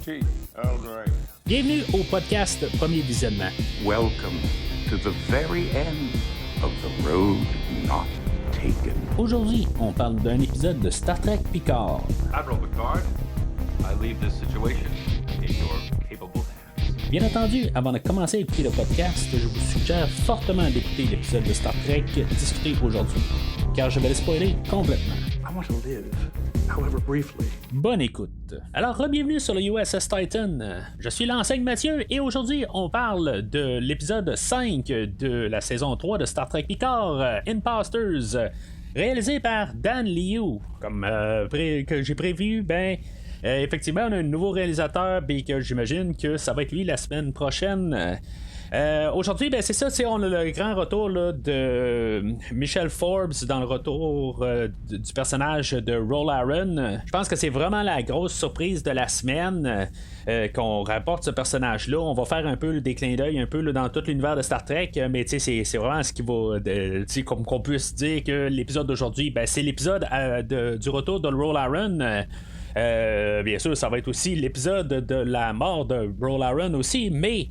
tea, Earl Grey. Bienvenue au podcast Premier Visionnement. Welcome to the very end of the road not taken. Aujourd'hui, on parle d'un épisode de Star Trek Picard. Admiral Picard, I leave this situation in your capable hands. Bien entendu, avant de commencer à écouter le podcast, je vous suggère fortement d'écouter l'épisode de Star Trek discuté aujourd'hui, car je vais le spoiler complètement. I want to live, however briefly. Bonne écoute. Alors, bienvenue sur le USS Titan. Je suis l'enseigne Mathieu et aujourd'hui, on parle de l'épisode 5 de la saison 3 de Star Trek Picard, Imposters, réalisé par Dan Liu. Comme que j'ai prévu, effectivement, on a un nouveau réalisateur et que j'imagine que ça va être lui la semaine prochaine. Aujourd'hui, c'est ça, on a le grand retour là, de Michelle Forbes dans le retour du personnage de Ro Laren. Je pense que c'est vraiment la grosse surprise de la semaine qu'on rapporte ce personnage-là. On va faire un peu des clins d'œil un peu là, dans tout l'univers de Star Trek, mais c'est vraiment ce qui va comme qu'on puisse dire que l'épisode d'aujourd'hui, c'est l'épisode du retour de Ro Laren. Bien sûr, ça va être aussi l'épisode de la mort de Ro Laren aussi, mais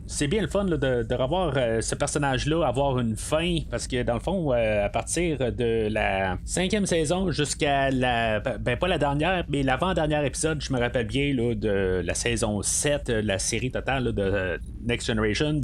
c'est bien le fun là, de revoir ce personnage-là avoir une fin, parce que dans le fond, à partir de la 5e saison jusqu'à la pas la dernière, mais l'avant-dernière épisode, je me rappelle bien là, de la saison 7, la série totale là, de Next Generation,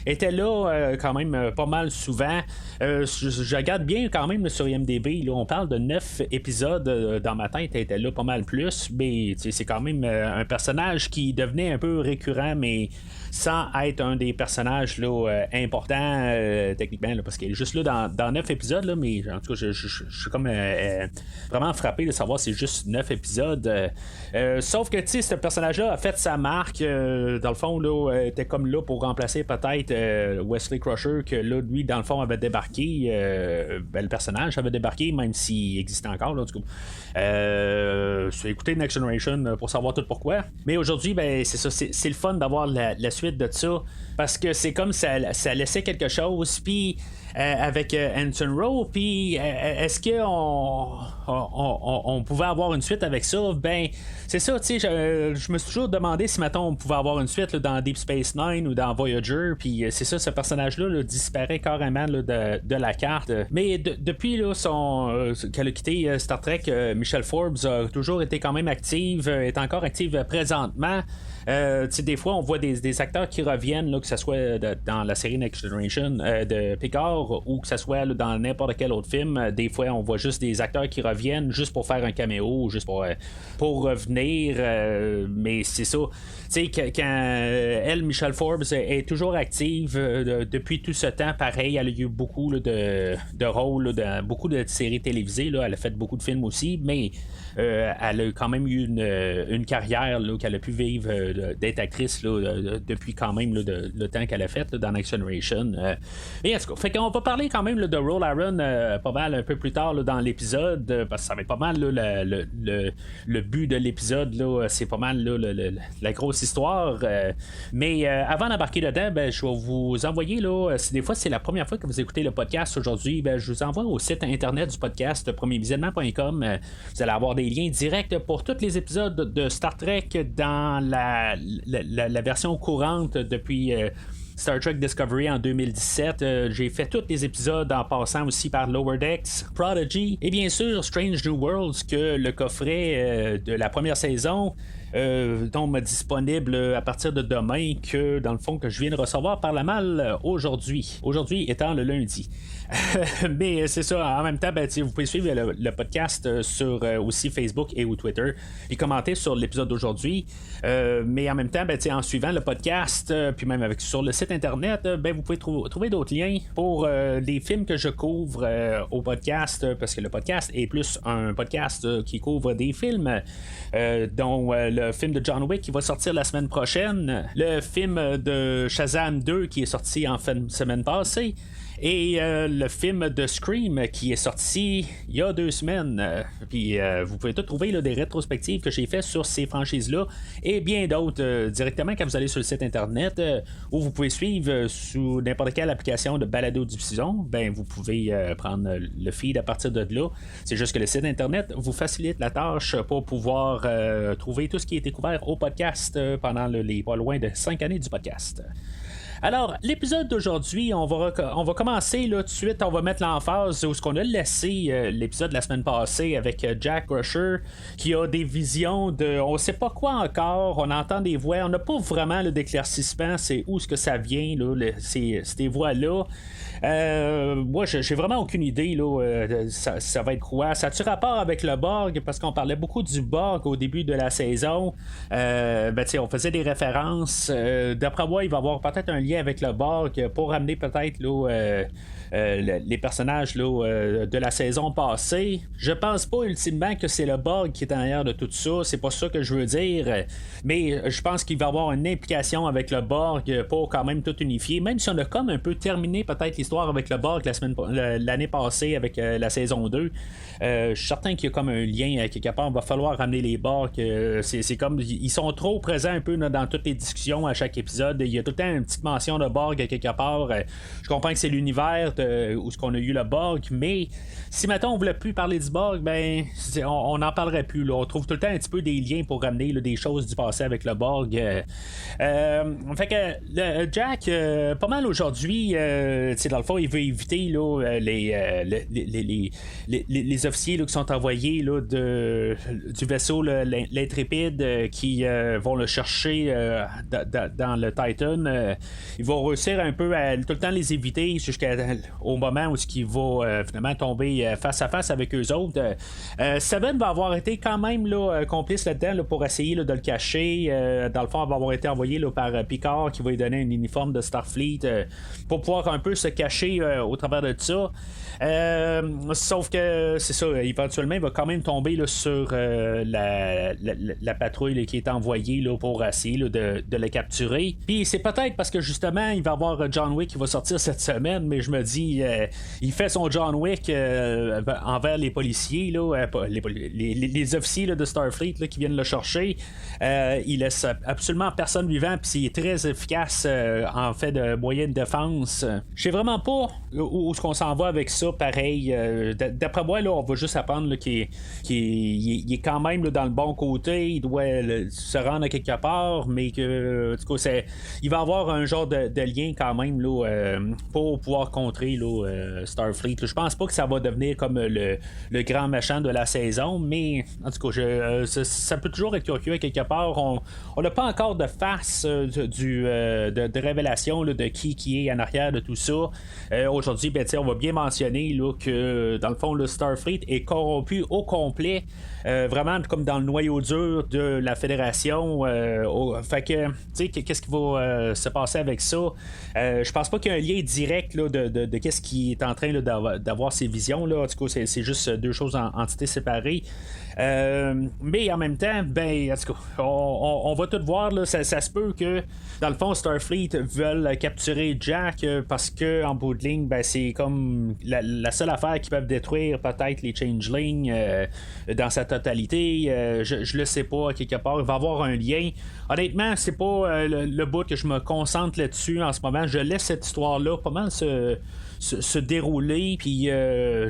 était là quand même pas mal souvent. Je regarde bien quand même là, sur IMDb, là, on parle de 9 épisodes dans ma tête, elle était là pas mal plus, mais c'est quand même un personnage qui devenait un peu récurrent, mais sans être un des personnages là, importants techniquement, là, parce qu'il est juste là dans 9 épisodes, là, mais en tout cas je suis comme vraiment frappé de savoir si c'est juste 9 épisodes. Sauf que ce personnage-là a fait sa marque, dans le fond là, était comme là pour remplacer peut-être Wesley Crusher, que là lui dans le fond avait débarqué, le personnage avait débarqué même s'il existe encore là, du coup. Écoutez Next Generation pour savoir tout pourquoi, mais aujourd'hui c'est ça, c'est le fun d'avoir la suite de ça, parce que c'est comme ça laissait quelque chose, puis avec Anson Rowe, puis est-ce que on pouvait avoir une suite avec ça? C'est ça, tu sais, je me suis toujours demandé si maintenant on pouvait avoir une suite là, dans Deep Space Nine ou dans Voyager, puis c'est ça, ce personnage-là là, disparaît carrément là, de la carte. Mais depuis là, qu'elle a quitté Star Trek, Michelle Forbes a toujours été quand même active, est encore active présentement. Des fois on voit des acteurs qui reviennent, là, que ce soit dans la série Next Generation de Picard, ou que ce soit là, dans n'importe quel autre film. Des fois on voit juste des acteurs qui reviennent juste pour faire un caméo, juste pour revenir, mais c'est ça, quand elle, Michelle Forbes, est toujours active depuis tout ce temps. Pareil, elle a eu beaucoup là, de rôles là, dans beaucoup de séries télévisées là. Elle a fait beaucoup de films aussi, mais elle a quand même eu une carrière là, qu'elle a pu vivre d'être actrice là, depuis quand même là, le temps qu'elle a fait là, dans Next Generation. Et en tout cas, fait qu'on va parler quand même là, de Ro Laren pas mal un peu plus tard là, dans l'épisode, parce que ça va être pas mal là, le but de l'épisode là, c'est pas mal là, la grosse histoire. Mais avant d'embarquer dedans, je vais vous envoyer là, si des fois c'est la première fois que vous écoutez le podcast aujourd'hui, je vous envoie au site internet du podcast premiervisionnement.com. Vous allez avoir des liens directs pour tous les épisodes de Star Trek dans la version courante depuis Star Trek Discovery en 2017. J'ai fait tous les épisodes en passant aussi par Lower Decks, Prodigy et bien sûr Strange New Worlds, que le coffret de la première saison tombe disponible à partir de demain, que dans le fond que je viens de recevoir par la malle aujourd'hui étant le lundi. Mais c'est ça, en même temps vous pouvez suivre le podcast sur aussi Facebook et ou Twitter et commenter sur l'épisode d'aujourd'hui, mais en même temps en suivant le podcast puis même sur le site internet, vous pouvez trouver d'autres liens pour les films que je couvre au podcast, parce que le podcast est plus un podcast qui couvre des films, dont le film de John Wick qui va sortir la semaine prochaine, le film de Shazam 2 qui est sorti en fin de semaine passée, et le film de Scream qui est sorti il y a 2 semaines. Puis vous pouvez tout trouver là, des rétrospectives que j'ai fait sur ces franchises-là et bien d'autres directement quand vous allez sur le site internet où vous pouvez suivre sous n'importe quelle application de balado-diffusion. Ben, vous pouvez prendre le feed à partir de là. C'est juste que le site internet vous facilite la tâche pour pouvoir trouver tout ce qui a été couvert au podcast pendant les pas loin de 5 années du podcast. Alors, l'épisode d'aujourd'hui, on va commencer là tout de suite, on va mettre l'emphase où ce qu'on a laissé l'épisode de la semaine passée avec Jack Crusher qui a des visions de on sait pas quoi encore, on entend des voix, on n'a pas vraiment d'éclaircissement, c'est où ce que ça vient, là, ces voix-là. Moi, j'ai vraiment aucune idée là, ça va être quoi. Ça a-tu rapport avec le Borg? Parce qu'on parlait beaucoup du Borg au début de la saison. On faisait des références. D'après moi, il va y avoir peut-être un lien avec le Borg pour amener peut-être là, les personnages là, de la saison passée. Je pense pas ultimement que c'est le Borg qui est en arrière de tout ça. C'est pas ça que je veux dire. Mais je pense qu'il va y avoir une implication avec le Borg pour quand même tout unifier. Même si on a comme un peu terminé peut-être l'histoire avec le Borg l'année passée avec la saison 2. Je suis certain qu'il y a comme un lien quelque part. Il va falloir ramener les Borg. C'est comme ils sont trop présents un peu là, dans toutes les discussions à chaque épisode. Il y a tout le temps une petite mention de Borg quelque part. Je comprends que c'est l'univers où ce qu'on a eu le Borg, mais si maintenant on voulait plus parler du Borg, ben on n'en parlerait plus. Là. On trouve tout le temps un petit peu des liens pour ramener là, des choses du passé avec le Borg. Fait que Jack, pas mal aujourd'hui, dans le fond, il veut éviter là, les officiers là, qui sont envoyés là, du vaisseau là, l'intrépide qui vont le chercher dans le Titan. Ils vont réussir un peu à tout le temps les éviter jusqu'au moment où il va finalement tomber face à face avec eux autres. Seven va avoir été quand même là, complice là-dedans là, pour essayer là, de le cacher. Dans le fond, elle va avoir été envoyée là, par Picard qui va lui donner un uniforme de Starfleet pour pouvoir un peu se cacher au travers de ça. Sauf que c'est ça, éventuellement il va quand même tomber là, sur la patrouille là, qui est envoyée là, pour essayer là, de le capturer. Puis c'est peut-être parce que justement il va y avoir John Wick qui va sortir cette semaine, mais je me dis il fait son John Wick envers les policiers là, les officiers là, de Starfleet là, qui viennent le chercher. Il laisse absolument personne vivant, puis il est très efficace en fait de moyens de défense. Je sais vraiment pas où est-ce qu'on s'en va avec ça. Pareil, d'après moi là, on va juste apprendre là, qu'il est quand même là, dans le bon côté, il doit se rendre à quelque part, mais que en tout cas, il va avoir un genre de lien quand même là, pour pouvoir contrer là, Starfleet. Je pense pas que ça va devenir comme le grand méchant de la saison, mais en tout cas ça peut toujours être curieux à quelque part. On n'a pas encore de face de révélation là, de qui est en arrière de tout ça. Aujourd'hui, on va bien mentionner là, que dans le fond le Starfleet est corrompu au complet, vraiment comme dans le noyau dur de la Fédération. Fait que tu sais, qu'est-ce qui va se passer avec ça? Je pense pas qu'il y ait un lien direct là, de qu'est-ce qui est en train là, d'avoir ces visions là. En tout cas, c'est juste deux choses en entités séparées. Mais en même temps, ben, en tout cas, on va tout voir là, ça se peut que dans le fond Starfleet veulent capturer Jack parce que en bout de ligne, ben, c'est comme la seule affaire qui peuvent détruire peut-être les Changelings dans sa totalité. Je le sais pas, à quelque part il va y avoir un lien. Honnêtement, c'est pas le bout que je me concentre là-dessus en ce moment. Je laisse cette histoire là pas mal se dérouler, puis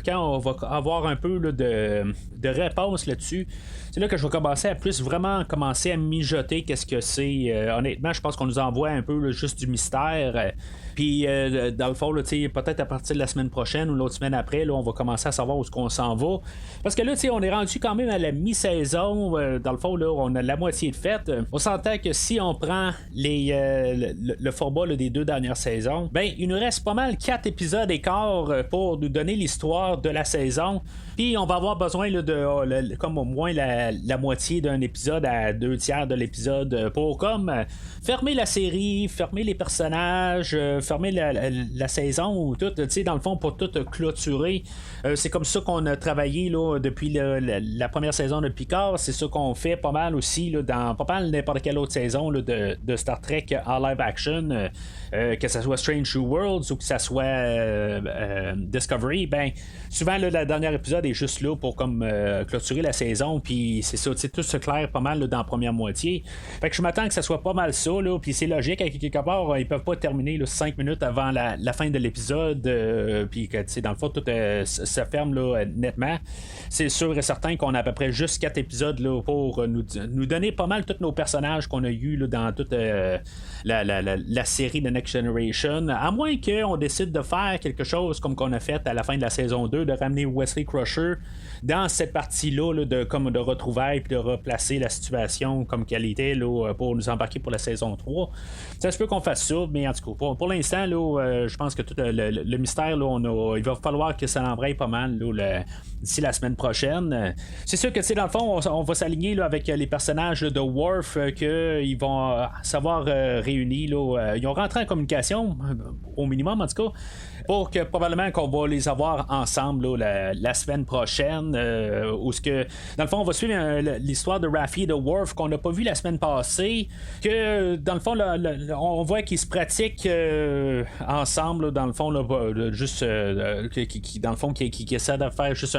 quand on va avoir un peu là, de réponse là-dessus, c'est là que je vais commencer à mijoter qu'est-ce que c'est. Honnêtement, je pense qu'on nous envoie un peu là, juste du mystère. Puis dans le fond, là, peut-être à partir de la semaine prochaine ou l'autre semaine après, là, on va commencer à savoir où est-ce qu'on s'en va. Parce que là, on est rendu quand même à la mi-saison. Dans le fond, là, on a la moitié de fête. On s'entend que si on prend le format là, des 2 dernières saisons, ben il nous reste pas mal 4 épisodes et quart pour nous donner l'histoire de la saison. Puis on va avoir besoin là, comme au moins la moitié d'un épisode à 2/3 de l'épisode pour comme fermer la série, fermer les personnages, fermer la saison ou tout, tu sais, dans le fond, pour tout clôturer. C'est comme ça qu'on a travaillé là, depuis la première saison de Picard. C'est ça qu'on fait pas mal aussi là, dans pas mal n'importe quelle autre saison là, de Star Trek en live action, que ça soit Strange New Worlds ou que ça soit Discovery. Ben souvent là, le dernier épisode est juste là pour comme clôturer la saison, puis c'est ça, tout se claire pas mal là, dans la première moitié. Fait que je m'attends que ça soit pas mal ça, là, puis c'est logique, à quelque part, ils peuvent pas terminer là, 5 minutes avant la fin de l'épisode, puis que dans le fond tout se ferme là, nettement. C'est sûr et certain qu'on a à peu près juste 4 épisodes là, pour nous donner pas mal tous nos personnages qu'on a eu là, dans toute la série de Next Generation, à moins qu'on décide de faire quelque chose comme qu'on a fait à la fin de la saison 2, de ramener Wesley Crusher dans cette partie-là là, de retrouvailles puis de replacer la situation comme qu'elle était là, pour nous embarquer pour la saison 3. Ça se peut qu'on fasse ça, mais en tout cas, pour l'instant, là, je pense que tout le mystère, là, il va falloir que ça l'embraye pas mal là, d'ici la semaine prochaine. C'est sûr que dans le fond, on va s'aligner là, avec les personnages là, de Worf qu'ils vont savoir réunis. Là, ils ont rentré en communication, au minimum en tout cas, pour que probablement qu'on va les avoir ensemble là, la semaine prochaine. Où ce que, dans le fond, on va suivre l'histoire de Raffi et de Worf qu'on n'a pas vu la semaine passée. Que dans le fond, on voit qu'ils se pratiquent ensemble. Là, dans le fond, là, juste dans le fond, qui essaient de faire juste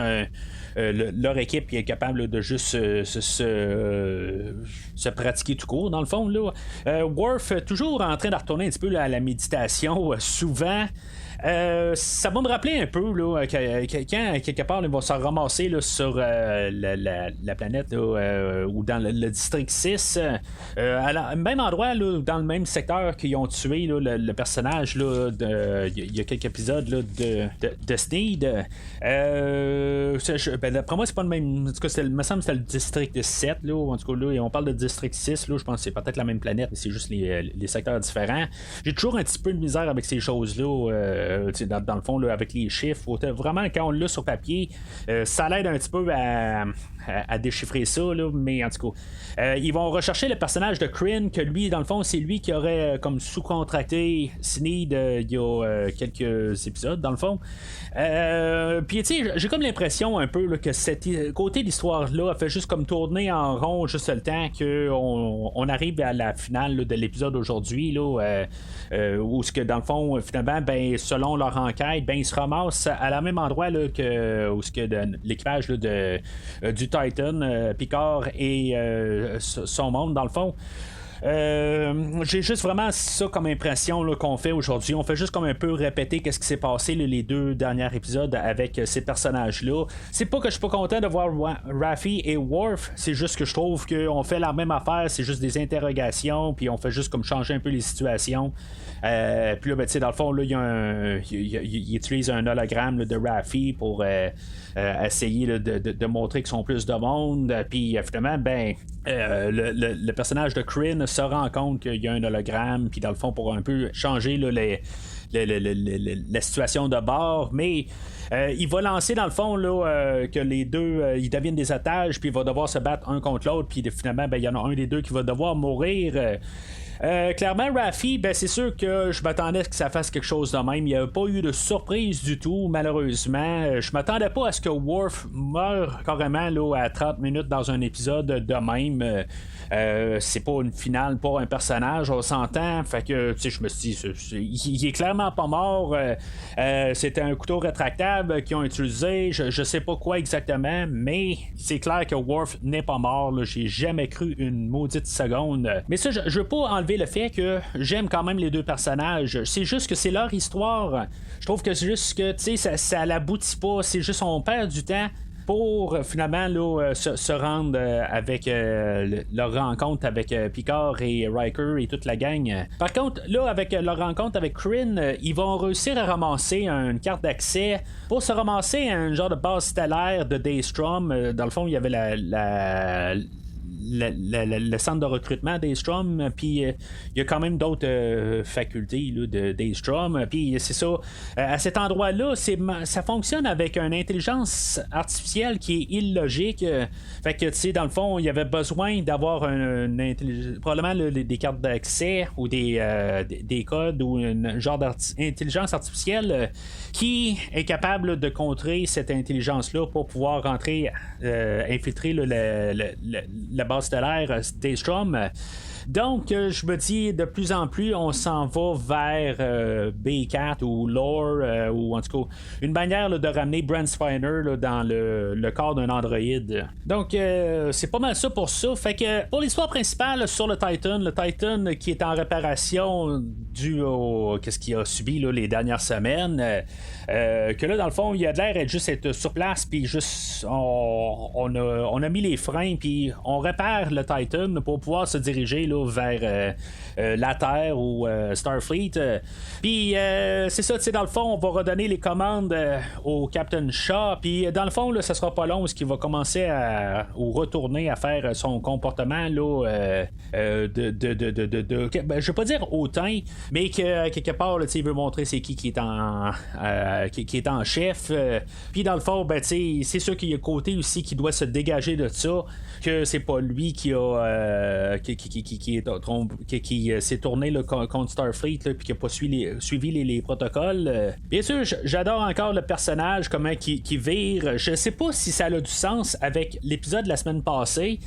leur équipe qui est capable là, de juste se pratiquer tout court. Dans le fond, là, Worf toujours en train de retourner un petit peu là, à la méditation, souvent. Ça va me rappeler un peu là, quand quelque part ils vont se ramasser là, sur la planète là, ou dans le district 6 à même endroit là, dans le même secteur qu'ils ont tué là, le personnage là, il y a quelques épisodes là, de Sneed. D'après moi c'est pas le même, en tout cas il me semble que c'était le district 7 là, en tout cas là, on parle de district 6 là, je pense que c'est peut-être la même planète mais c'est juste les secteurs différents. J'ai toujours un petit peu de misère avec ces choses là, dans le fond là, avec les chiffres vraiment quand on l'a sur papier ça l'aide un petit peu à déchiffrer ça là, mais en tout cas ils vont rechercher le personnage de Kryn, que lui dans le fond c'est lui qui aurait comme sous-contracté Sneed il y a quelques épisodes dans le fond. Puis tu sais j'ai comme l'impression un peu là, que cet côté de l'histoire là a fait juste comme tourner en rond juste le temps qu'on arrive à la finale là, de l'épisode aujourd'hui là, où ce que dans le fond finalement ben selon leur enquête ben ils se ramassent à la même endroit là, que où ce que l'équipage là, du Titan, Picard et son monde dans le fond. J'ai juste vraiment ça comme impression là, qu'on fait aujourd'hui. On fait juste comme un peu répéter qu'est-ce qui s'est passé là, les 2 derniers épisodes avec ces personnages-là. C'est pas que je suis pas content de voir Raffi et Worf, c'est juste que je trouve qu'on fait la même affaire, c'est juste des interrogations, puis on fait juste comme changer un peu les situations. Puis là, ben, tu sais, dans le fond, là, il utilise un hologramme là, de Raffi pour essayer là, de montrer qu'ils sont plus de monde. Puis finalement, ben, le personnage de Kryn se rend compte qu'il y a un hologramme, puis dans le fond, pour un peu changer là, la situation de bord, mais il va lancer dans le fond là, que les deux ils deviennent des otages, puis il va devoir se battre un contre l'autre, puis finalement, ben, il y en a un des deux qui va devoir mourir. Clairement, Raffi, ben, c'est sûr que je m'attendais à ce que ça fasse quelque chose de même. Il n'y a pas eu de surprise du tout, malheureusement. Je m'attendais pas à ce que Worf meure carrément là, à 30 minutes dans un épisode de même. C'est pas une finale pour un personnage, on s'entend. Fait que, tu sais, je me suis dit, il est clairement pas mort. C'était un couteau rétractable qu'ils ont utilisé. Je sais pas quoi exactement, mais c'est clair que Worf n'est pas mort. Là. J'ai jamais cru une maudite seconde. Mais ça, je veux pas enlever le fait que j'aime quand même les 2 personnages. C'est juste que c'est leur histoire. Je trouve que c'est juste que, tu sais, ça l'aboutit pas. C'est juste on perd du temps pour finalement là, se rendre avec leur rencontre avec Picard et Riker et toute la gang. Par contre, là, avec leur rencontre avec Kryn, ils vont réussir à ramasser une carte d'accès pour se ramasser un genre de base stellaire de Daystrom. Dans le fond, il y avait le centre de recrutement d'Aystrom, puis il y a quand même d'autres facultés là, d'Aystrom, puis c'est ça, à cet endroit-là, ça fonctionne avec une intelligence artificielle qui est illogique, fait que tu sais, dans le fond, il y avait besoin d'avoir probablement des cartes d'accès ou des codes ou un genre d'intelligence artificielle qui est capable de contrer cette intelligence-là pour pouvoir rentrer, infiltrer la base stellaire d'Aystrom. Donc, je me dis, de plus en plus, on s'en va vers B4 ou Lore, ou en tout cas, une manière là, de ramener Brent Spiner là, dans le corps d'un androïde. Donc, c'est pas mal ça pour ça. Fait que, pour l'histoire principale sur le Titan qui est en réparation dû au qu'est-ce qu'il a subi là, les dernières semaines, que là, dans le fond, il a l'air d'être juste être sur place, puis juste, on a mis les freins, puis on répare le Titan pour pouvoir se diriger là, vers la Terre ou Starfleet. Puis c'est ça, tu sais, dans le fond, on va redonner les commandes au Captain Shaw. Puis dans le fond, là, ça sera pas long, ce qui va commencer ou retourner à faire son comportement là, ben, je vais pas dire hautain, mais que quelque part, là, il veut montrer c'est qui est en chef. Puis dans le fond, ben, c'est sûr qu'il y a côté aussi qui doit se dégager de ça, que c'est pas lui qui a qui s'est tourné là, contre Starfleet puis qui a pas suivi les protocoles. Bien sûr, j'adore encore le personnage, comment qui vire. Je sais pas si ça a du sens avec l'épisode de la semaine passée.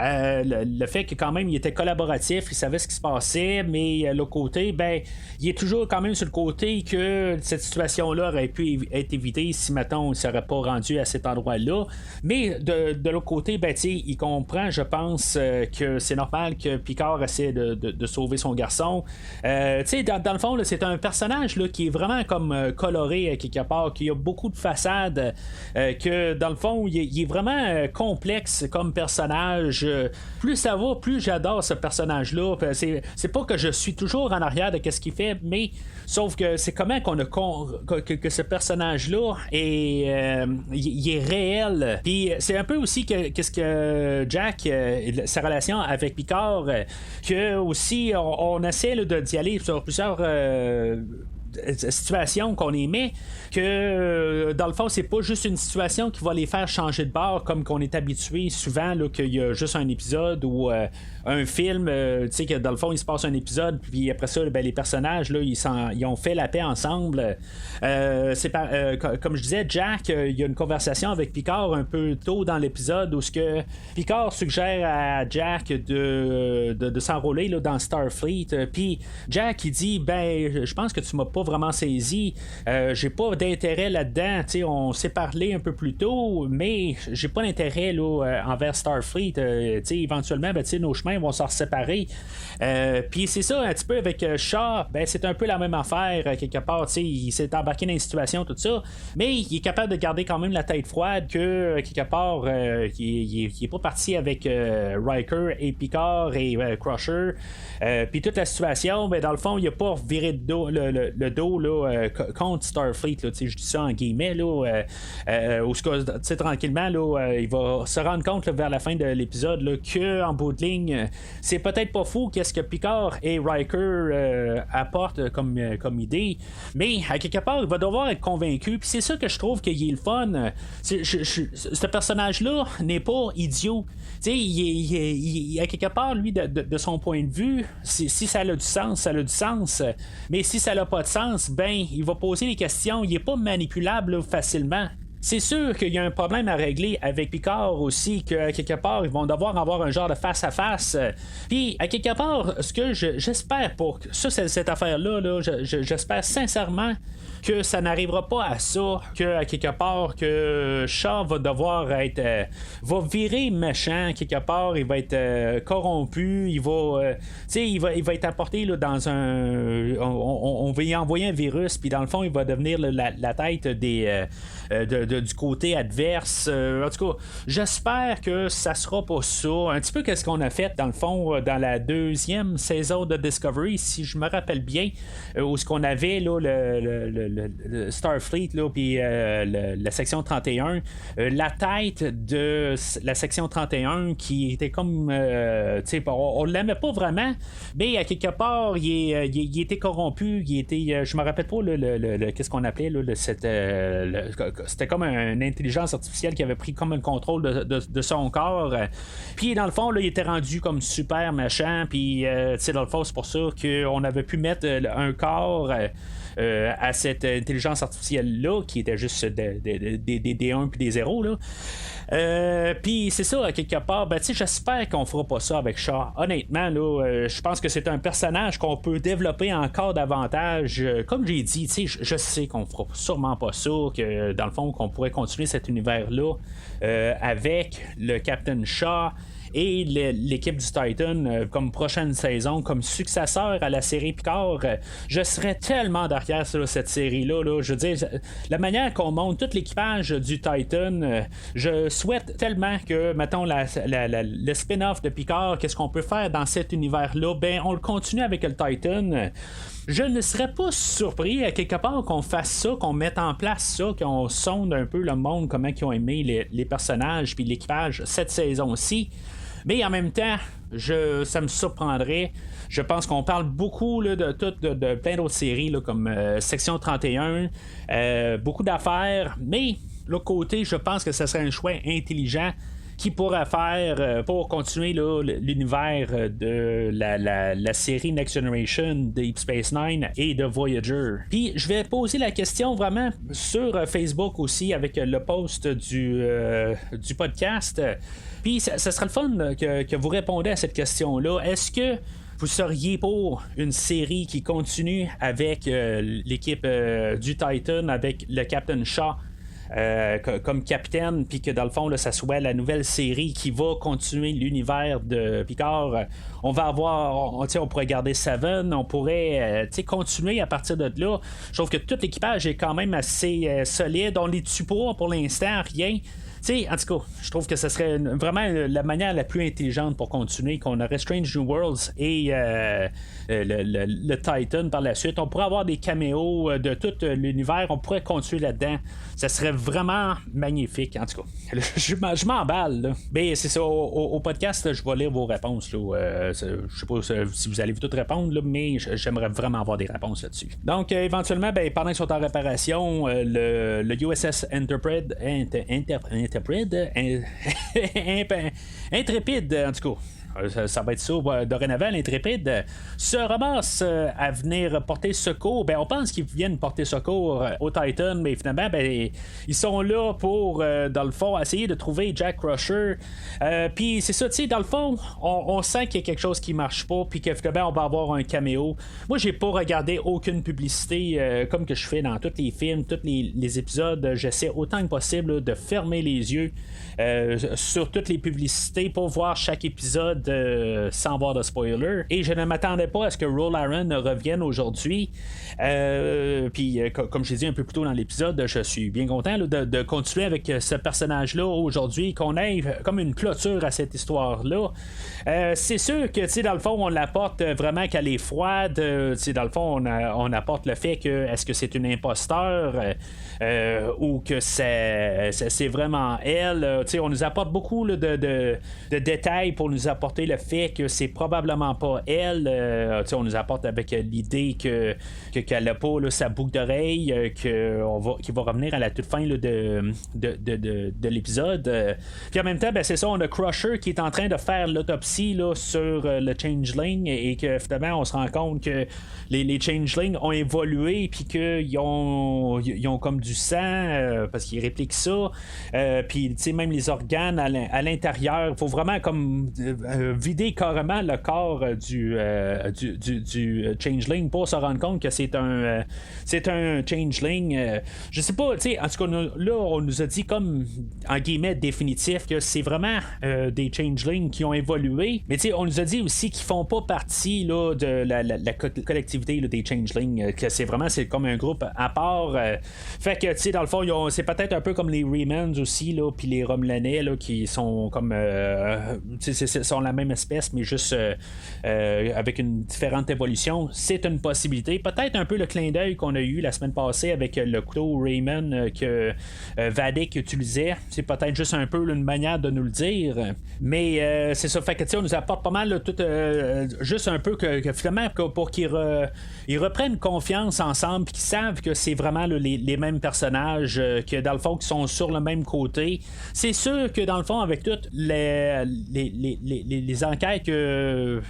Le fait que quand même il était collaboratif, il savait ce qui se passait, mais l'autre côté, ben, il est toujours quand même sur le côté que cette situation-là aurait pu être évitée si maintenant on ne serait pas rendu à cet endroit-là. Mais de l'autre côté, ben, il comprend, je pense, que c'est normal que Picard essaie de sauver son garçon. Dans le fond, là, c'est un personnage là, qui est vraiment comme coloré quelque part, qui a beaucoup de façades, que dans le fond, il est vraiment complexe comme personnage. Plus ça va, plus j'adore ce personnage-là. C'est pas que je suis toujours en arrière de ce qu'il fait, mais sauf que c'est comment qu'on a que ce personnage-là il est réel. Puis c'est un peu aussi qu'est-ce que Jack, sa relation avec Picard, que aussi on essaie là, d'y aller sur plusieurs situation qu'on émet, que dans le fond c'est pas juste une situation qui va les faire changer de bord comme qu'on est habitué souvent là, qu'il y a juste un épisode ou un film, tu sais que dans le fond il se passe un épisode puis après ça ben, les personnages là, ils ont fait la paix ensemble. Comme je disais, Jack, il y a une conversation avec Picard un peu tôt dans l'épisode où ce que Picard suggère à Jack de s'enrôler là, dans Starfleet, puis Jack il dit ben je pense que tu m'as pas vraiment saisi, j'ai pas d'intérêt là-dedans, tu sais, on s'est parlé un peu plus tôt, mais j'ai pas d'intérêt là, envers Starfleet, tu sais, éventuellement ben, tu sais, nos chemins vont s'en séparer, puis c'est ça un petit peu avec Shaw, ben c'est un peu la même affaire quelque part, tu sais, il s'est embarqué dans une situation tout ça, mais il est capable de garder quand même la tête froide, que quelque part il est pas parti avec Riker et Picard et Crusher, puis toute la situation, ben dans le fond il a pas viré de dos, le dos là, contre Starfleet, là, je dis ça en guillemets là, tranquillement là, il va se rendre compte là, vers la fin de l'épisode là, que en bout de ligne c'est peut-être pas fou qu'est-ce que Picard et Riker apportent comme idée, mais à quelque part il va devoir être convaincu, puis c'est ça que je trouve qu'il est le fun. Ce personnage là n'est pas idiot, tu sais, il à quelque part lui de son point de vue, si ça a du sens, ça a du sens, mais si ça n'a pas de sens, ben il va poser des questions, il est pas manipulable là, facilement. C'est sûr qu'il y a un problème à régler avec Picard aussi, que quelque part ils vont devoir avoir un genre de face à face. Puis à quelque part, ce que j'espère pour ça, cette affaire-là, là, j'espère sincèrement que ça n'arrivera pas à ça, que à quelque part que Shaw va devoir être va virer méchant quelque part, il va être corrompu, il va il va être apporté là, dans on va y envoyer un virus, puis dans le fond il va devenir la tête de du côté adverse. En tout cas, j'espère que ça sera pas ça. Un petit peu qu'est-ce qu'on a fait dans le fond dans la deuxième saison de Discovery, si je me rappelle bien, où ce qu'on avait là, le Starfleet là, puis la section 31, la tête de la section 31 qui était comme on l'aimait pas vraiment, mais à quelque part il était corrompu, je me rappelle pas qu'est-ce qu'on appelait là, c'était comme une intelligence artificielle qui avait pris comme un contrôle de son corps, puis dans le fond là, il était rendu comme super méchant, puis dans le fond c'est pour ça qu'on avait pu mettre un corps à cette intelligence artificielle-là, qui était juste des 1 puis des 0. Puis c'est ça, à quelque part, j'espère qu'on fera pas ça avec Shaw. Honnêtement, je pense que c'est un personnage qu'on peut développer encore davantage. Comme j'ai dit, je sais qu'on fera sûrement pas ça, que dans le fond, qu'on pourrait continuer cet univers-là avec le Captain Shaw et l'équipe du Titan comme prochaine saison, comme successeur à la série Picard. Je serais tellement derrière sur cette série-là. Je veux dire, la manière qu'on monte tout l'équipage du Titan, je souhaite tellement que, mettons, le spin-off de Picard, qu'est-ce qu'on peut faire dans cet univers-là, on le continue avec le Titan. Je ne serais pas surpris à quelque part qu'on fasse ça, qu'on mette en place ça, qu'on sonde un peu le monde, comment ils ont aimé les personnages puis l'équipage cette saison-ci. Mais en même temps, ça me surprendrait. Je pense qu'on parle beaucoup là, de plein d'autres séries là, comme Section 31, beaucoup d'affaires, mais l'autre côté, je pense que ce serait un choix intelligent qui pourrait faire pour continuer là, l'univers de la série Next Generation, Deep Space Nine et de Voyager. Puis je vais poser la question vraiment sur Facebook aussi avec le post du podcast. Puis ça serait le fun que vous répondez à cette question-là. Est-ce que vous seriez pour une série qui continue avec l'équipe du Titan, avec le Captain Shaw comme capitaine, puis que dans le fond là, ça soit la nouvelle série qui va continuer l'univers de Picard? On va avoir, on pourrait garder Seven, on pourrait continuer à partir de là. Je trouve que tout l'équipage est quand même assez solide. On les tue pas pour l'instant, rien. En tout cas, je trouve que ce serait vraiment la manière la plus intelligente pour continuer, qu'on aurait Strange New Worlds et le Titan par la suite. On pourrait avoir des caméos de tout l'univers, on pourrait continuer là-dedans. Ça serait vraiment magnifique, en tout cas. Je m'emballe, là. Mais c'est ça, au podcast, je vais lire vos réponses. Là. Je sais pas si vous allez toutes répondre, là, mais j'aimerais vraiment avoir des réponses là-dessus. Donc, éventuellement, pendant qu'ils sont en réparation, le USS Intrépide, en tout cas. Ça va être ça dorénavant, l'Intrépide se ramasse à venir porter secours. On pense qu'ils viennent porter secours au Titan, mais finalement ils sont là pour dans le fond essayer de trouver Jack Crusher. Puis c'est ça, dans le fond on sent qu'il y a quelque chose qui marche pas, puis que finalement on va avoir un caméo. Moi j'ai pas regardé aucune publicité comme que je fais dans tous les films, tous les épisodes. J'essaie autant que possible de fermer les yeux sur toutes les publicités pour voir chaque épisode sans voir de spoiler. Et je ne m'attendais pas à ce que Ro Laren revienne aujourd'hui. Puis comme je l'ai dit un peu plus tôt dans l'épisode, je suis bien content là, de continuer avec ce personnage-là aujourd'hui, qu'on ait comme une clôture à cette histoire-là. C'est sûr que dans le fond, on l'apporte vraiment qu'elle est froide. Dans le fond, on apporte le fait que est-ce que c'est une imposteur ou que c'est vraiment elle. On nous apporte beaucoup là, de détails pour nous apporter le fait que c'est probablement pas elle. On nous apporte avec l'idée qu'elle n'a pas là, sa boucle d'oreille, qui va revenir à la toute fin là, de l'épisode. Puis en même temps, c'est ça, on a Crusher qui est en train de faire l'autopsie là, sur le Changeling, et que finalement on se rend compte que les Changelings ont évolué, puis qu'ils ont comme du sang, parce qu'ils répliquent ça. Puis même les organes à l'intérieur, il faut vraiment comme vider carrément le corps du Changeling pour se rendre compte que c'est un Changeling. Je sais pas, tu sais, en tout cas, là, on nous a dit comme, en guillemets, définitif, que c'est vraiment des Changelings qui ont évolué, mais tu sais, on nous a dit aussi qu'ils font pas partie là, de la collectivité là, des Changelings, que c'est comme un groupe à part. Fait que, tu sais, dans le fond, c'est peut-être un peu comme les Remans aussi, là, puis les Romulanais, là, qui sont comme, sont la même espèce, mais juste avec une différente évolution. C'est une possibilité. Peut-être un peu le clin d'œil qu'on a eu la semaine passée avec le couteau Rayman que Vadik utilisait. C'est peut-être juste un peu une manière de nous le dire. Mais c'est ça. Fait que, on nous apporte pas mal là, tout, juste un peu que finalement, pour qu'ils reprennent confiance ensemble et qu'ils savent que c'est vraiment là, les mêmes personnages, que dans le fond, qui sont sur le même côté. C'est sûr que dans le fond, avec toutes les enquêtes que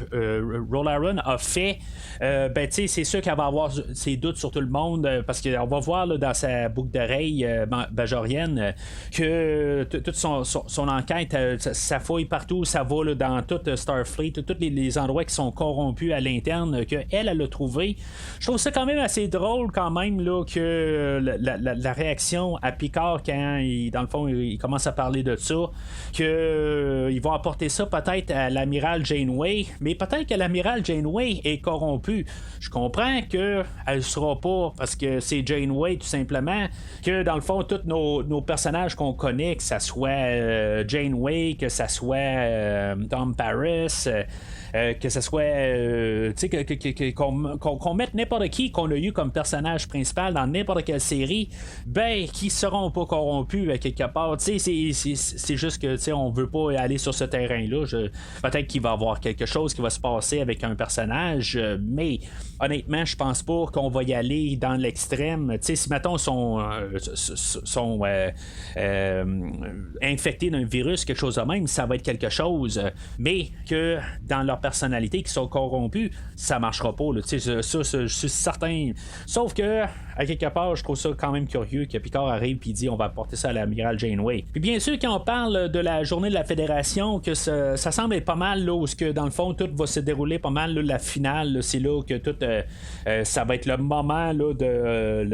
Roll a fait, ben tu sais, c'est sûr qu'elle va avoir ses doutes sur tout le monde, parce qu'on va voir là, dans sa boucle d'oreille bajorienne que toute son enquête, ça fouille partout, ça va là, dans tout Starfleet, tous les endroits qui sont corrompus à l'interne, qu'elle a trouvé. Je trouve ça quand même assez drôle quand même là, que la réaction à Picard quand dans le fond il commence à parler de ça, que ils vont apporter ça peut-être à l'amiral Janeway, mais peut-être que l'amiral Janeway est corrompu. Je comprends que elle sera pas, parce que c'est Janeway tout simplement, que dans le fond tous nos personnages qu'on connaît, que ça soit Janeway, que ça soit Tom Paris, que ce soit tu sais qu'on mette n'importe qui qu'on a eu comme personnage principal dans n'importe quelle série, ben qui seront pas corrompus quelque part. Tu sais, c'est juste que tu sais, on veut pas aller sur ce terrain là. Peut-être qu'il va y avoir quelque chose qui va se passer avec un personnage, mais honnêtement je pense pas qu'on va y aller dans l'extrême. Tu sais, si mettons sont infectés d'un virus, quelque chose de même, ça va être quelque chose, mais que dans leur personnalité qui sont corrompus, ça marchera pas là. Tu sais, ça je suis certain, sauf que à quelque part je trouve ça quand même curieux que Picard arrive et dit on va apporter ça à l'amiral Janeway. Puis bien sûr quand on parle de la journée de la Fédération, que ça semble être pas mal là où que dans le fond tout va se dérouler pas mal là, la finale là, c'est là que tout ça va être le moment là, de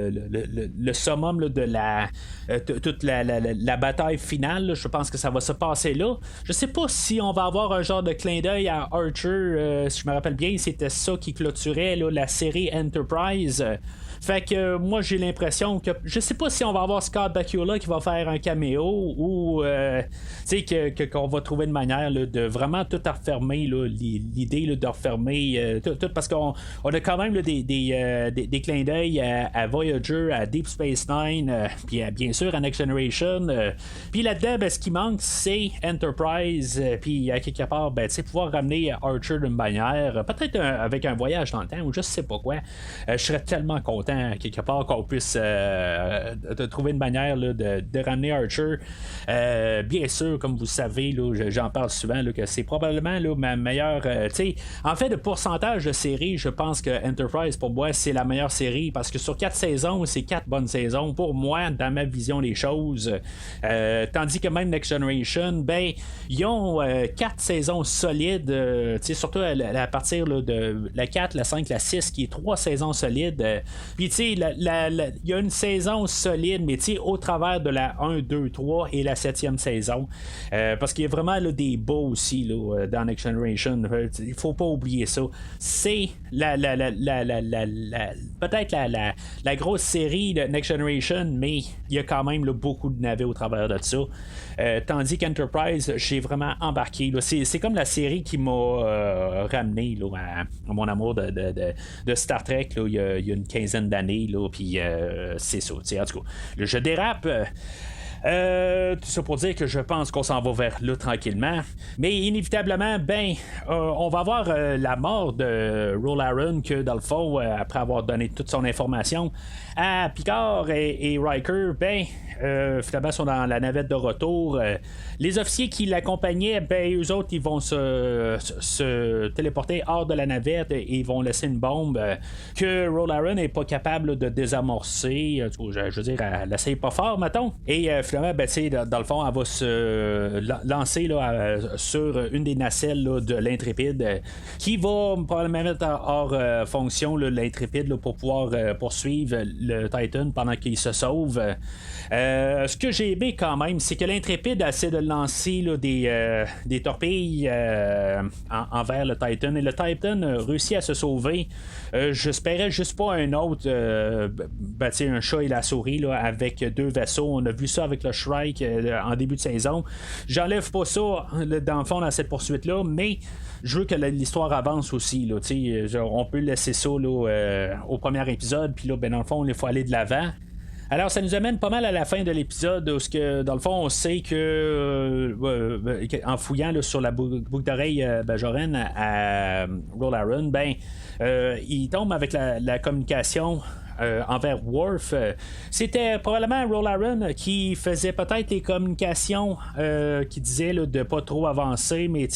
le summum là, de toute la bataille finale là. Je pense que ça va se passer là. Je sais pas si on va avoir un genre de clin d'œil à Archer, si je me rappelle bien c'était ça qui clôturait là, la série Enterprise. Fait que moi j'ai l'impression que je sais pas si on va avoir Scott Bakula qui va faire un caméo ou tu sais qu'on va trouver une manière là, de vraiment tout refermer là, l'idée là, de refermer tout parce qu'on a quand même là, des clins d'œil à Voyager, à Deep Space Nine, puis bien sûr à Next Generation, puis là-dedans ben, ce qui manque c'est Enterprise, puis à quelque part ben, pouvoir ramener Archer d'une manière, peut-être avec un voyage dans le temps ou je sais pas quoi. Je serais tellement content quelque part qu'on puisse de trouver une manière là, de ramener Archer. Bien sûr, comme vous savez, là, j'en parle souvent là, que c'est probablement là, ma meilleure. En fait, de pourcentage de série, je pense que Enterprise pour moi c'est la meilleure série parce que sur 4 saisons, c'est 4 bonnes saisons pour moi dans ma vision des choses. Tandis que même Next Generation, ben ils ont 4 saisons solides, surtout à partir là, de la 4, la 5, la 6 qui est 3 saisons solides. Puis tu sais, il y a une saison solide, mais tu sais, au travers de la 1, 2, 3 et la 7e saison. Parce qu'il y a vraiment là, des beaux aussi là, dans Next Generation. Il faut pas oublier ça. C'est peut-être la grosse série de Next Generation, mais il y a quand même là, beaucoup de navets au travers de ça. Tandis qu'Enterprise, j'ai vraiment embarqué. Là. C'est comme la série qui m'a ramené là, à mon amour de Star Trek là, il y a une quinzaine d'années. Puis c'est ça. En tout cas, là, je dérape. Tout ça pour dire que je pense qu'on s'en va vers là tranquillement. Mais inévitablement, on va avoir la mort de Roll Aaron que dans le fond, après avoir donné toute son information à Picard et Riker, finalement sont dans la navette de retour. Les officiers qui l'accompagnaient, eux autres, ils vont se téléporter hors de la navette et ils vont laisser une bombe que Roll Aaron n'est pas capable de désamorcer. Je veux dire, elle essaye pas fort, mettons. Et finalement, dans le fond, elle va se lancer là, sur une des nacelles là, de l'Intrépide, qui va probablement mettre hors fonction là, l'Intrépide là, pour pouvoir poursuivre le Titan pendant qu'il se sauve. Ce que j'ai aimé quand même, c'est que l'Intrépide essaie de lancer là, des torpilles envers le Titan, et le Titan réussit à se sauver. J'espérais juste pas un autre un chat et la souris là, avec 2 vaisseaux. On a vu ça avec le Shrike en début de saison. J'enlève pas ça dans le fond dans cette poursuite-là, mais je veux que l'histoire avance aussi. Là, on peut laisser ça là, au premier épisode, puis là, dans le fond, il faut aller de l'avant. Alors, ça nous amène pas mal à la fin de l'épisode où, dans le fond, on sait que en fouillant là, sur la boucle d'oreille Bajoran à Ro Laren, il tombe avec la communication envers Worf. C'était probablement Ro Laren qui faisait peut-être les communications qui disait là, de pas trop avancer, mais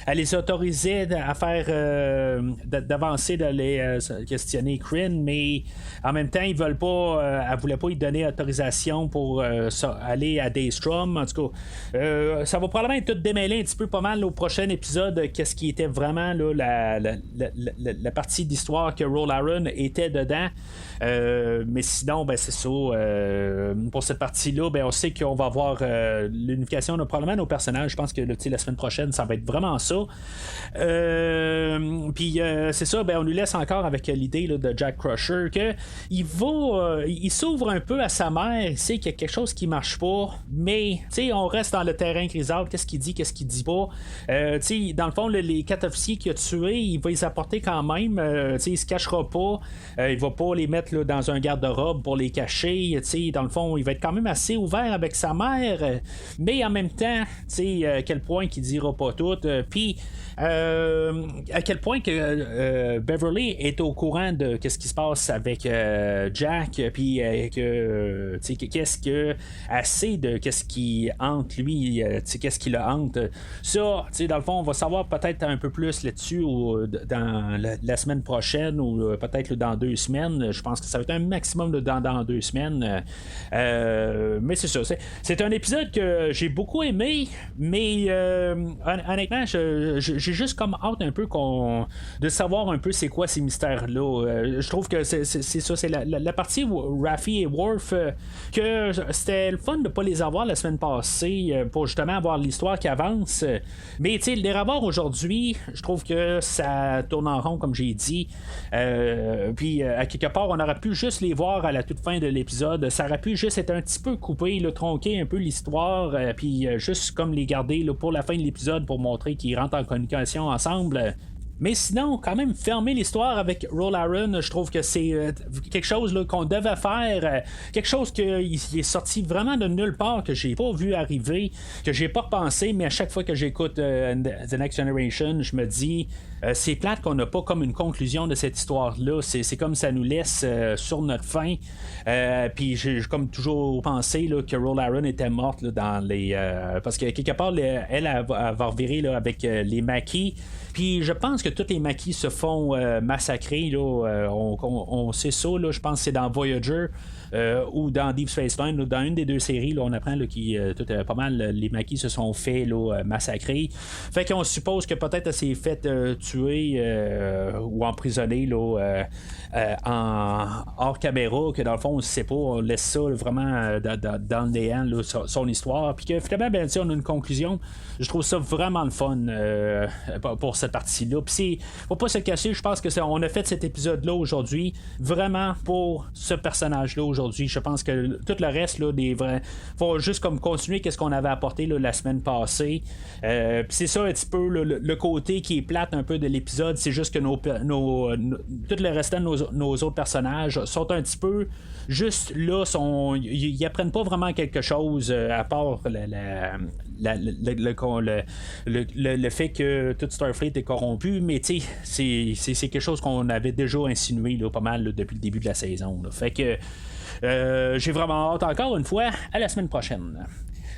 elle les autorisait à faire d'avancer, d'aller questionner Kryn, mais en même temps ils veulent pas, elle voulait pas lui donner autorisation pour aller à Daystrom. En tout cas, ça va probablement être tout démêlé un petit peu pas mal au prochain épisode, qu'est-ce qui était vraiment là, la partie d'histoire que Ro Laren était dedans. Mais sinon, c'est ça. Pour cette partie-là, on sait qu'on va avoir l'unification de probablement nos personnages. Je pense que la semaine prochaine, ça va être vraiment ça. Puis c'est ça, on nous laisse encore avec l'idée là, de Jack Crusher que il s'ouvre un peu à sa mère. Il sait qu'il y a quelque chose qui marche pas, mais on reste dans le terrain grisâtre. Qu'est-ce qu'il dit pas. Dans le fond, les 4 officiers qu'il a tués, il va les apporter quand même. Il se cachera pas. Il va pas les mettre là, dans un garde-robe pour les cacher. Dans le fond, il va être quand même assez ouvert avec sa mère, mais en même temps, à quel point qu'il dira pas tout. Puis à quel point que Beverly est au courant de ce qui se passe avec Jack, puis qu'est-ce que assez de qu'est-ce qui hante lui, qu'est-ce qui le hante. Ça, dans le fond, on va savoir peut-être un peu plus là-dessus dans la semaine prochaine, ou peut-être dans 2 semaines. Je pense que ça va être un maximum dans 2 semaines. Mais c'est ça. C'est un épisode que j'ai beaucoup aimé, mais honnêtement, j'ai juste comme hâte un peu de savoir un peu c'est quoi ces mystères-là. Je trouve que c'est ça, c'est la partie où Raffi et Worf, que c'était le fun de pas les avoir la semaine passée pour justement avoir l'histoire qui avance. Mais les revoir aujourd'hui, je trouve que ça tourne en rond, comme j'ai dit. Puis à quelque part, on aurait pu juste les voir à la toute fin de l'épisode. Ça aurait pu juste être un petit peu coupé, tronquer un peu l'histoire, puis juste comme les garder pour la fin de l'épisode pour montrer qu'ils rentrent en communication ensemble. Mais sinon, quand même, fermer l'histoire avec Ro Laren, je trouve que c'est quelque chose là, qu'on devait faire, quelque chose qui est sorti vraiment de nulle part, que j'ai pas vu arriver, que j'ai pas pensé, mais à chaque fois que j'écoute The Next Generation, je me dis c'est plate qu'on n'a pas comme une conclusion de cette histoire-là. C'est comme ça nous laisse sur notre fin. Puis j'ai comme toujours pensé là, que Ro Laren était morte là, dans les. Parce que quelque part, elle va revirer là, avec les maquis. Puis je pense que tous les maquis se font massacrer. Là, on sait ça. Là, je pense que c'est dans Voyager ou dans Deep Space Nine. Là, dans une des 2 séries, là, on apprend là, pas mal les maquis se sont fait là, massacrer. Fait qu'on suppose que peut-être elle s'est fait tuer ou emprisonner là, hors caméra, que dans le fond on ne sait pas, on laisse ça là, vraiment dans le néant là, son histoire. Puis que finalement on a une conclusion. Je trouve ça vraiment le fun pour cette partie-là. Puis faut pas se cacher, je pense que on a fait cet épisode-là aujourd'hui vraiment pour ce personnage-là aujourd'hui. Je pense que tout le reste là, faut juste comme continuer qu'est-ce qu'on avait apporté là, la semaine passée. Puis c'est ça un petit peu le côté qui est plate un peu de l'épisode, c'est juste que tout le restant de nos autres personnages sont un petit peu juste là, ils apprennent pas vraiment quelque chose à part le fait que tout Starfleet est corrompu, mais tu sais, c'est quelque chose qu'on avait déjà insinué là, pas mal là, depuis le début de la saison là. Fait que j'ai vraiment hâte encore une fois à la semaine prochaine.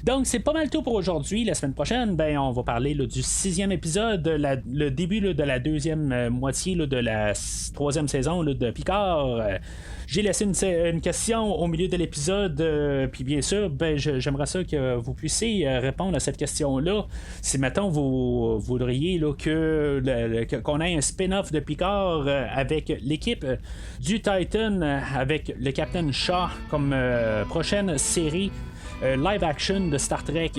Donc, c'est pas mal tout pour aujourd'hui. La semaine prochaine, on va parler là, du 6e épisode, le début là, de la deuxième moitié là, de la 3e saison là, de Picard. J'ai laissé une question au milieu de l'épisode, puis bien sûr, j'aimerais ça que vous puissiez répondre à cette question-là. Si maintenant vous voudriez là, qu'on ait un spin-off de Picard avec l'équipe du Titan, avec le Captain Shaw comme prochaine série. Live action de Star Trek,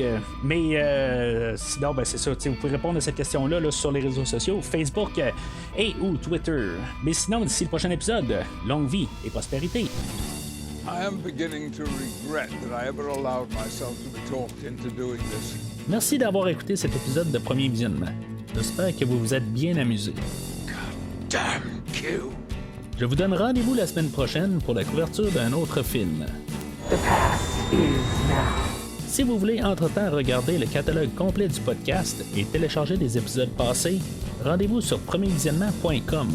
mais sinon c'est ça, vous pouvez répondre à cette question-là là, sur les réseaux sociaux, Facebook et ou Twitter. Mais sinon, d'ici le prochain épisode, longue vie et prospérité. I am beginning to regret that I ever allowed myself to be talked into doing this. Merci d'avoir écouté cet épisode de Premier Visionnement. J'espère que vous vous êtes bien amusés. Damn Q. Je vous donne rendez-vous la semaine prochaine pour la couverture d'un autre film. The past is now. Si vous voulez entre-temps regarder le catalogue complet du podcast et télécharger des épisodes passés, rendez-vous sur premiervisionnement.com.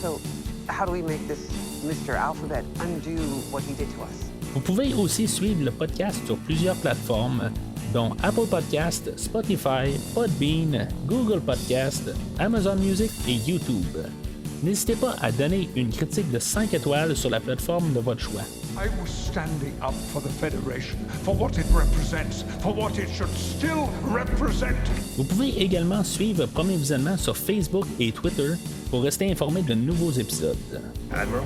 So, how do we make this Mr. Alphabet undo what he did to us? Vous pouvez aussi suivre le podcast sur plusieurs plateformes, dont Apple Podcast, Spotify, Podbean, Google Podcast, Amazon Music et YouTube. N'hésitez pas à donner une critique de 5 étoiles sur la plateforme de votre choix. I was standing up for the Federation, for what it represents, for what it should still represent. Vous pouvez également suivre Premier Visionnement sur Facebook et Twitter pour rester informé de nouveaux épisodes. Admiral,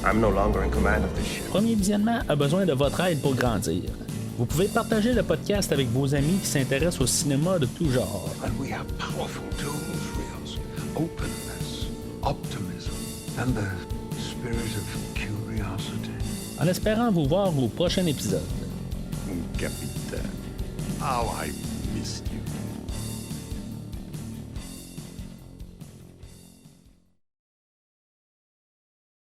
I'm no longer in command of this ship. Premier Visionnement a besoin de votre aide pour grandir. Vous pouvez partager le podcast avec vos amis qui s'intéressent au cinéma de tout genre. And we have powerful tools, Rios. Openness, optimism, and the spirit of curiosity. En espérant vous voir au prochain épisode. Capitaine, how I missed you.